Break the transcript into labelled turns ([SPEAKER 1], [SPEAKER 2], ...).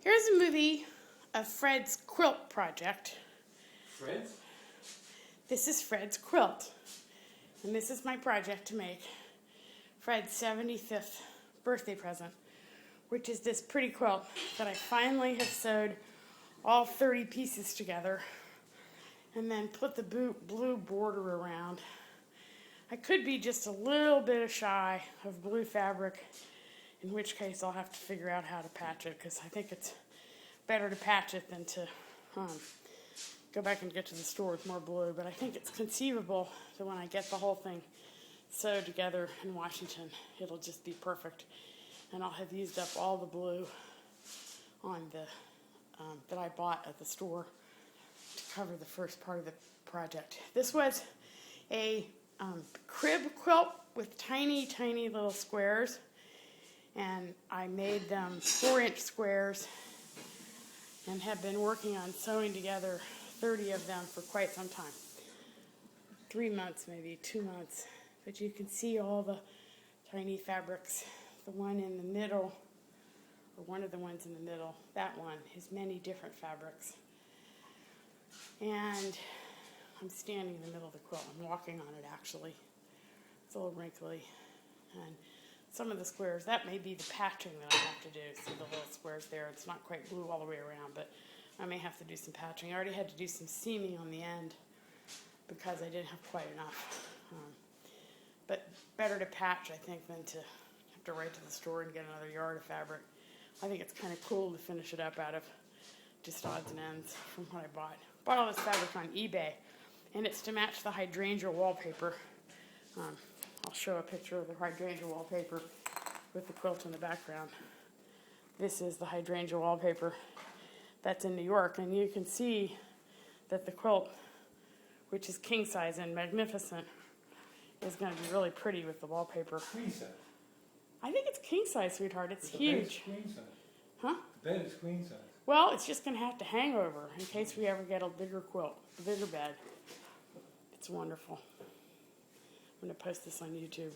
[SPEAKER 1] Here's a movie of Fred's quilt project.
[SPEAKER 2] Fred's?
[SPEAKER 1] This is Fred's quilt. And this is my project to make Fred's 75th birthday present, which is this pretty quilt that I finally have sewed all 30 pieces together and then put the blue border around. I could be just a little bit shy of blue fabric, in which case I'll have to figure out how to patch it, because I think it's better to patch it than to go back and get to the store with more blue. But I think it's conceivable that when I get the whole thing sewed together in Washington, it'll just be perfect. And I'll have used up all the blue on the that I bought at the store to cover the first part of the project. This was a crib quilt with tiny, tiny little squares, and I made them 4-inch squares and have been working on sewing together 30 of them for quite some time. 3 months, maybe 2 months. But you can see all the tiny fabrics. The one in the middle, or one of the ones in the middle, that one has many different fabrics. And I'm standing in the middle of the quilt. I'm walking on it, actually. It's a little wrinkly. And some of the squares, that may be the patching that I have to do. See the little squares there? It's not quite blue all the way around, but I may have to do some patching. I already had to do some seaming on the end because I didn't have quite enough. But better to patch, I think, than to have to write to the store and get another yard of fabric. I think it's kind of cool to finish it up out of just odds and ends from what I bought. Bought all this fabric on eBay, and it's to match the hydrangea wallpaper. I'll show a picture of the hydrangea wallpaper with the quilt in the background. This is the hydrangea wallpaper that's in New York, and you can see that the quilt, which is king size and magnificent, is going to be really pretty with the wallpaper.
[SPEAKER 2] Queen size.
[SPEAKER 1] I think it's king size, sweetheart. It's huge.
[SPEAKER 2] The bed is queen size.
[SPEAKER 1] Huh?
[SPEAKER 2] The bed is queen size.
[SPEAKER 1] Well, it's just going to have to hang over in case we ever get a bigger quilt, a bigger bed. It's wonderful. I'm going to post this on YouTube.